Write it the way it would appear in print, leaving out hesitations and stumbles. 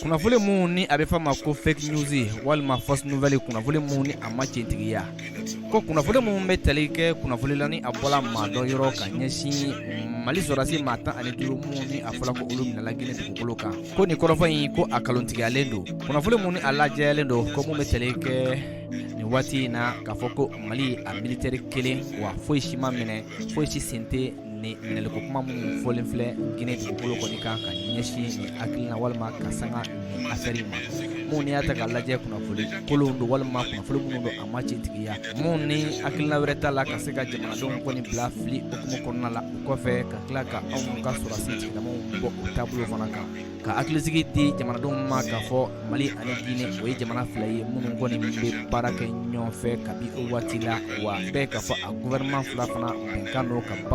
kunnafoni mun ni a bɛ fɔ ma ko fake news walima fausse nouvelle kunnafoni mun ni a ma tiɲɛtigiya ko kunnafoni mun bɛ tali kɛ kunnafoni la ni a bɔla maa dɔ yɔrɔ ka ɲɛsin Mali sɔrɔdasi maa 15 mun ni a fɔla ko olu minɛla Guinée dugukolo kan ko nin kɔrɔfɔ in ko a kalontigiyalen don kunnafoni mun ni a lajɛlen don ko mun bɛ tali kɛ nin waati in na k'a fɔ ko Mali a militaire kelen wa foyi si ma minɛ foyi si sen tɛ ni minɛliko kuma mun fɔlen filɛ Guinée dugukolo kɔni kan ka ɲɛsin ni hakilina walima ka sanga ni affaire in ma mun ni y'a ta k'a lajɛ kunnafoni kolon don walima kunnafoni minnu don a ma tiɲɛtigiya mun ni hakilina wɛrɛ t'a la ka se ka jamanadenw kɔni bila fili hukumu kɔnɔna la o kɔfɛ ka tila ka anw ka sɔrɔdasi tigilamaw bɔ o taabolo fana kan ka hakilisigi di jamanadenw ma k'a fɔ Mali ani Guinée o ye jamana fila ye minnu kɔni bɛ baara kɛ ɲɔgɔn fɛ kabi o waati la wa bɛɛ k'a fɔ a gouvernement fila fana bɛnkan don ka baara